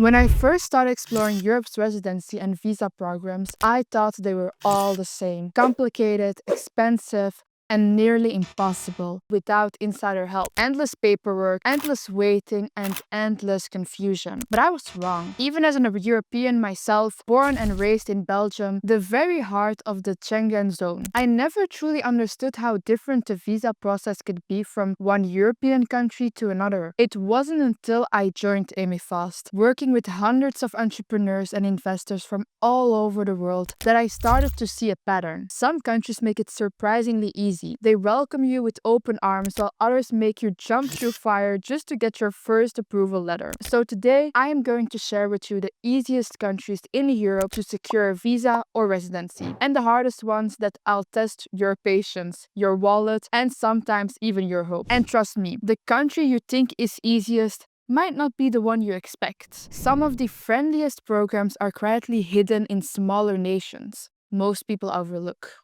When I first started exploring Europe's residency and visa programs, I thought they were all the same: complicated, expensive, and nearly impossible without insider help. Endless paperwork, endless waiting, and endless confusion. But I was wrong. Even as an European myself, born and raised in Belgium, the very heart of the Schengen zone, I never truly understood how different the visa process could be from one European country to another. It wasn't until I joined Emifast, working with hundreds of entrepreneurs and investors from all over the world, that I started to see a pattern. Some countries make it surprisingly easy. They welcome you with open arms, while others make you jump through fire just to get your first approval letter. So today, I am going to share with you the easiest countries in Europe to secure a visa or residency, and the hardest ones that I'll test your patience, your wallet, and sometimes even your hope. And trust me, the country you think is easiest might not be the one you expect. Some of the friendliest programs are quietly hidden in smaller nations most people overlook.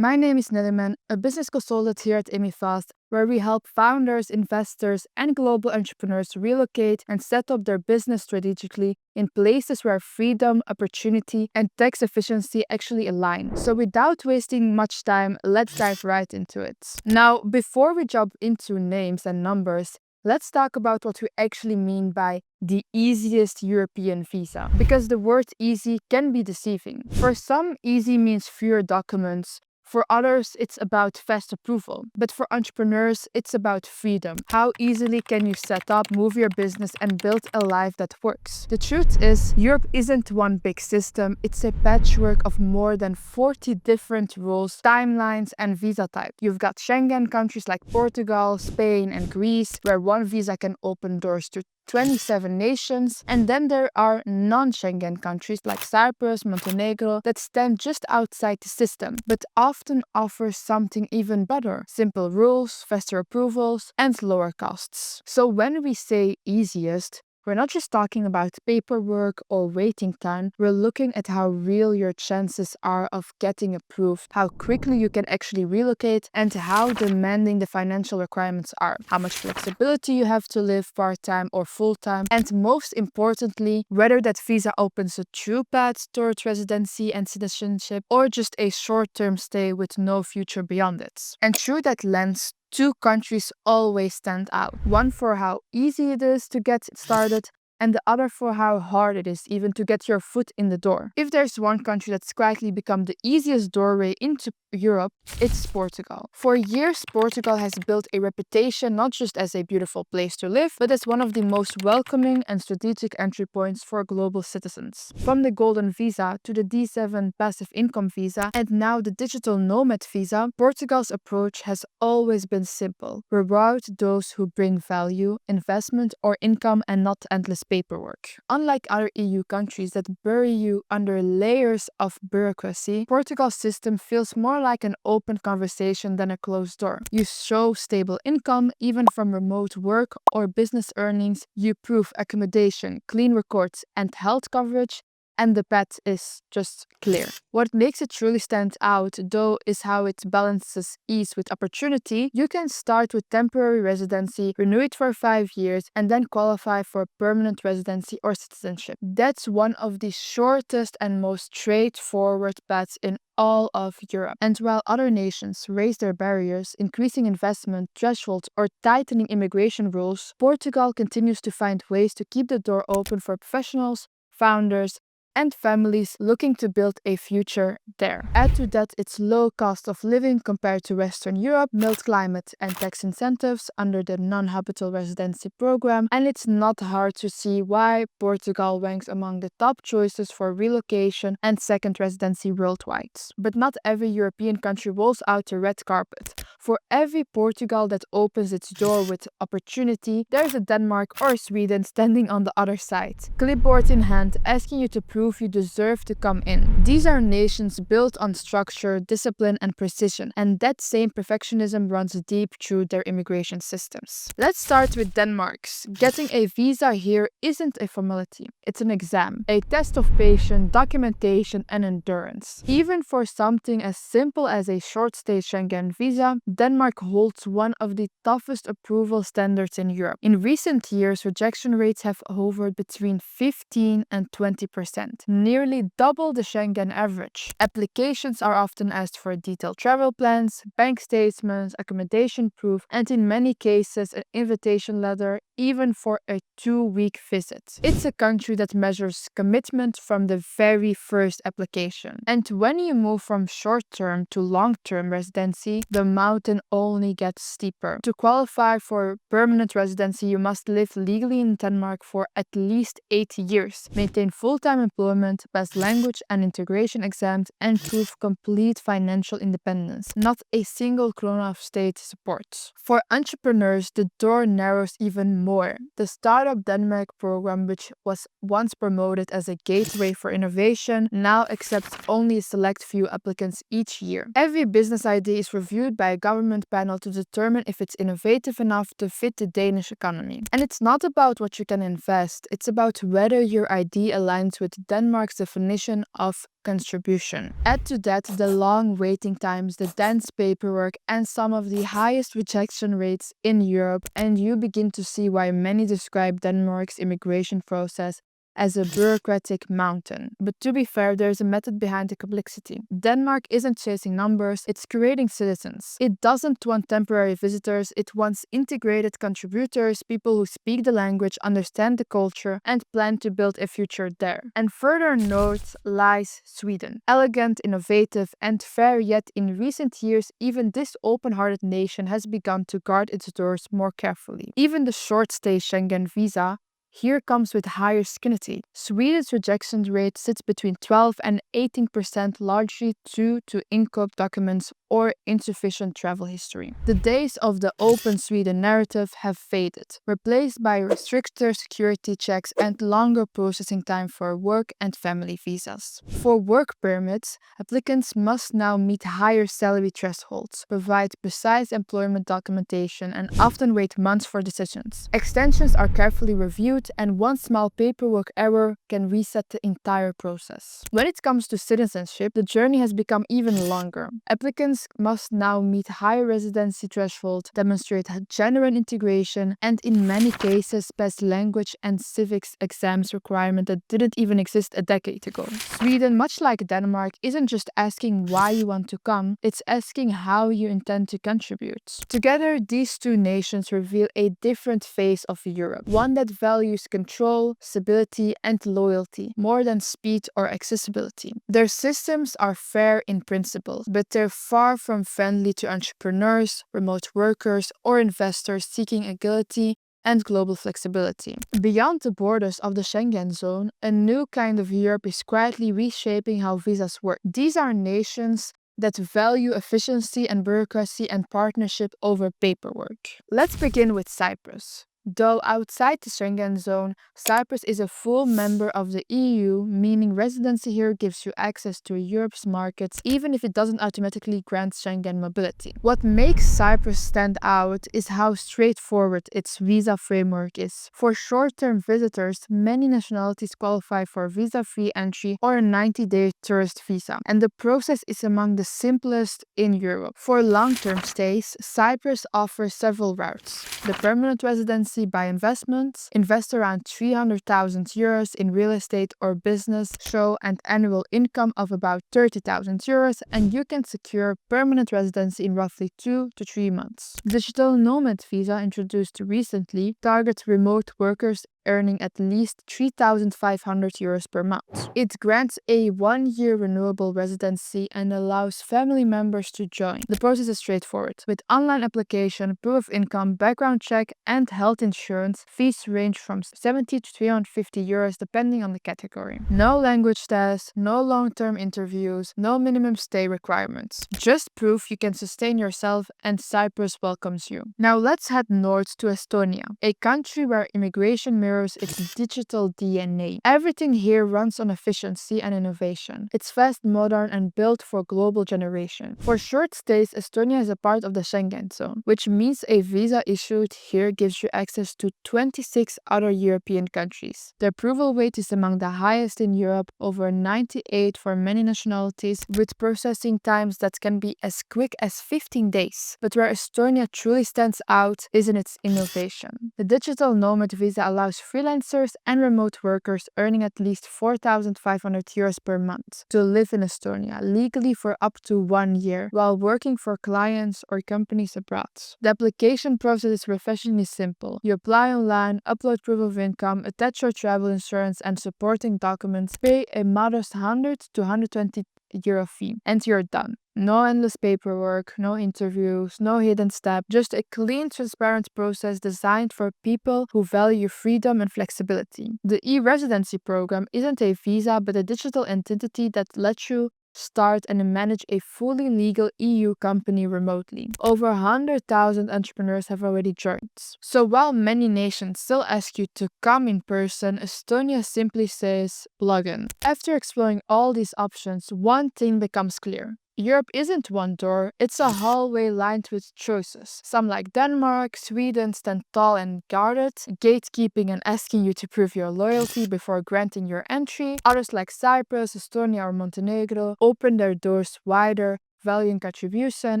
My name is Nariman, a business consultant here at Emifast, where we help founders, investors, and global entrepreneurs relocate and set up their business strategically in places where freedom, opportunity, and tax efficiency actually align. So without wasting much time, let's dive right into it. Now, before we jump into names and numbers, let's talk about what we actually mean by the easiest European visa, because the word easy can be deceiving. For some, easy means fewer documents. For others, it's about fast approval. But for entrepreneurs, it's about freedom. How easily can you set up, move your business, and build a life that works? The truth is, Europe isn't one big system. It's a patchwork of more than 40 different rules, timelines, and visa types. You've got Schengen countries like Portugal, Spain, and Greece, where one visa can open doors to 27 nations, and then there are non-Schengen countries like Cyprus, Montenegro that stand just outside the system, but often offer something even better: simple rules, faster approvals, and lower costs. So when we say easiest, we're not just talking about paperwork or waiting time, we're looking at how real your chances are of getting approved, how quickly you can actually relocate, and how demanding the financial requirements are, how much flexibility you have to live part-time or full-time, and most importantly, whether that visa opens a true path towards residency and citizenship or just a short-term stay with no future beyond it. And through that lens, two countries always stand out. One for how easy it is to get started, and the other for how hard it is even to get your foot in the door. If there's one country that's quietly become the easiest doorway into Europe, it's Portugal. For years, Portugal has built a reputation not just as a beautiful place to live, but as one of the most welcoming and strategic entry points for global citizens. From the Golden Visa to the D7 passive income visa, and now the Digital Nomad visa, Portugal's approach has always been simple: reward those who bring value, investment, or income, and not endless paperwork. Unlike other EU countries that bury you under layers of bureaucracy, Portugal's system feels more like an open conversation than a closed door. You show stable income, even from remote work or business earnings. You prove accommodation, clean records, and health coverage, and the path is just clear. What makes it truly stand out, though, is how it balances ease with opportunity. You can start with temporary residency, renew it for 5 years, and then qualify for permanent residency or citizenship. That's one of the shortest and most straightforward paths in all of Europe. And while other nations raise their barriers, increasing investment thresholds, or tightening immigration rules, Portugal continues to find ways to keep the door open for professionals, founders, and families looking to build a future there. Add to that its low cost of living compared to Western Europe, mild climate, and tax incentives under the non-habitual residency program, and it's not hard to see why Portugal ranks among the top choices for relocation and second residency worldwide. But not every European country rolls out the red carpet. For every Portugal that opens its door with opportunity, there's a Denmark or Sweden standing on the other side, clipboard in hand, asking you to prove prove you deserve to come in. These are nations built on structure, discipline, and precision, and that same perfectionism runs deep through their immigration systems. Let's start with Denmark's. Getting a visa here isn't a formality, it's an exam, a test of patience, documentation, and endurance. Even for something as simple as a short-stay Schengen visa, Denmark holds one of the toughest approval standards in Europe. In recent years, rejection rates have hovered between 15 and 20%, nearly double the Schengen average. Applications are often asked for detailed travel plans, bank statements, accommodation proof, and in many cases, an invitation letter, even for a 2-week visit. It's a country that measures commitment from the very first application. And when you move from short-term to long-term residency, the mountain only gets steeper. To qualify for permanent residency, you must live legally in Denmark for at least 8 years, maintain full-time employment, pass language and integration exams, and prove complete financial independence. Not a single krona of state support. For entrepreneurs, the door narrows even more. The Startup Denmark program, which was once promoted as a gateway for innovation, now accepts only a select few applicants each year. Every business idea is reviewed by a government panel to determine if it's innovative enough to fit the Danish economy. And it's not about what you can invest, it's about whether your idea aligns with Denmark's definition of contribution. Add to that the long waiting times, the dense paperwork, and some of the highest rejection rates in Europe, and you begin to see why many describe Denmark's immigration process as a bureaucratic mountain. But to be fair, there's a method behind the complexity. Denmark isn't chasing numbers, it's creating citizens. It doesn't want temporary visitors, it wants integrated contributors, people who speak the language, understand the culture, and plan to build a future there. And further north lies Sweden. Elegant, innovative, and fair, yet in recent years, even this open-hearted nation has begun to guard its doors more carefully. Even the short-stay Schengen visa here comes with higher scrutiny. Sweden's rejection rate sits between 12 and 18%, largely due to incomplete documents or insufficient travel history. The days of the open Sweden narrative have faded, replaced by stricter security checks and longer processing time for work and family visas. For work permits, applicants must now meet higher salary thresholds, provide precise employment documentation, and often wait months for decisions. Extensions are carefully reviewed, and one small paperwork error can reset the entire process. When it comes to citizenship, the journey has become even longer. Applicants must now meet higher residency thresholds, demonstrate genuine integration, and in many cases pass language and civics exams requirement that didn't even exist a decade ago. Sweden, much like Denmark, isn't just asking why you want to come, it's asking how you intend to contribute. Together, these two nations reveal a different face of Europe, one that values control, stability, and loyalty more than speed or accessibility. Their systems are fair in principle, but they're far from friendly to entrepreneurs, remote workers, or investors seeking agility and global flexibility. Beyond the borders of the Schengen zone, a new kind of Europe is quietly reshaping how visas work. These are nations that value efficiency and bureaucracy and partnership over paperwork. Let's begin with Cyprus. Though outside the Schengen zone, Cyprus is a full member of the EU, meaning residency here gives you access to Europe's markets, even if it doesn't automatically grant Schengen mobility. What makes Cyprus stand out is how straightforward its visa framework is. For short-term visitors, many nationalities qualify for visa-free entry or a 90-day tourist visa, and the process is among the simplest in Europe. For long-term stays, Cyprus offers several routes. The permanent residency by investments, invest around 300,000 euros in real estate or business, show an annual income of about 30,000 euros, and you can secure permanent residency in roughly 2 to 3 months. Digital Nomad visa, introduced recently, targets remote workers earning at least 3,500 euros per month. It grants a 1-year renewable residency and allows family members to join. The process is straightforward. With online application, proof of income, background check, and health insurance, fees range from 70 to 350 euros depending on the category. No language tests, no long-term interviews, no minimum stay requirements. Just proof you can sustain yourself, and Cyprus welcomes you. Now let's head north to Estonia, a country where immigration mirrors entrepreneurs its digital DNA. Everything here runs on efficiency and innovation. It's fast, modern, and built for global generation. For short stays, Estonia is a part of the Schengen zone, which means a visa issued here gives you access to 26 other European countries. The approval rate is among the highest in Europe, over 98 for many nationalities, with processing times that can be as quick as 15 days. But where Estonia truly stands out is in its innovation. The digital nomad visa allows freelancers and remote workers earning at least 4,500 euros per month to live in Estonia legally for up to 1 year while working for clients or companies abroad. The application process is refreshingly simple. You apply online, upload proof of income, attach your travel insurance and supporting documents, pay a modest 100 to 120 euro fee, and you're done. No endless paperwork, no interviews, no hidden step, just a clean, transparent process designed for people who value freedom and flexibility. The e-residency program isn't a visa but a digital identity that lets you start and manage a fully legal EU company remotely. Over 100,000 entrepreneurs have already joined. So while many nations still ask you to come in person, Estonia simply says plug in. After exploring all these options, one thing becomes clear. Europe isn't one door, it's a hallway lined with choices. Some like Denmark, Sweden stand tall and guarded, gatekeeping and asking you to prove your loyalty before granting your entry. Others like Cyprus, Estonia or Montenegro open their doors wider, valuing contribution,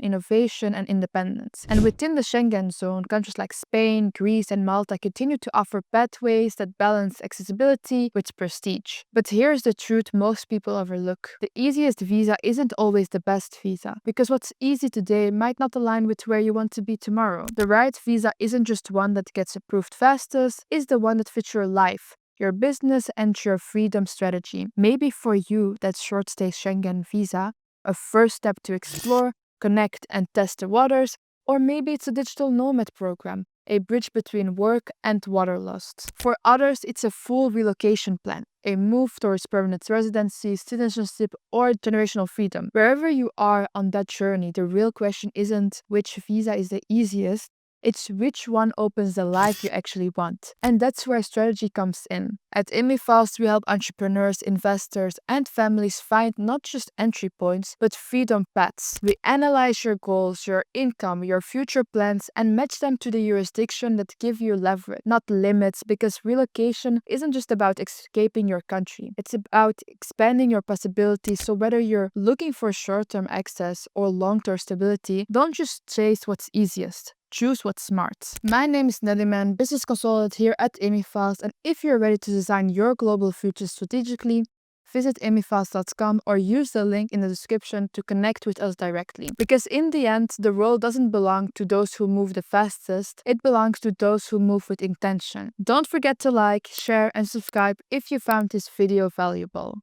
innovation, and independence. And within the Schengen zone, countries like Spain, Greece, and Malta continue to offer pathways that balance accessibility with prestige. But here's the truth most people overlook. The easiest visa isn't always the best visa, because what's easy today might not align with where you want to be tomorrow. The right visa isn't just one that gets approved fastest, it's the one that fits your life, your business, and your freedom strategy. Maybe for you, that's short stay Schengen visa, a first step to explore, connect, and test the waters, or maybe it's a digital nomad program, a bridge between work and wanderlust. For others, it's a full relocation plan, a move towards permanent residency, citizenship, or generational freedom. Wherever you are on that journey, the real question isn't which visa is the easiest, it's which one opens the life you actually want. And that's where strategy comes in. At Emifast, we help entrepreneurs, investors, and families find not just entry points, but freedom paths. We analyze your goals, your income, your future plans, and match them to the jurisdiction that give you leverage, not limits, because relocation isn't just about escaping your country. It's about expanding your possibilities. So whether you're looking for short-term access or long-term stability, don't just chase what's easiest. Choose what's smart. My name is Nariman, business consultant here at Emifast, and if you're ready to design your global future strategically, visit emifast.com or use the link in the description to connect with us directly. Because in the end, the world doesn't belong to those who move the fastest, it belongs to those who move with intention. Don't forget to like, share, and subscribe if you found this video valuable.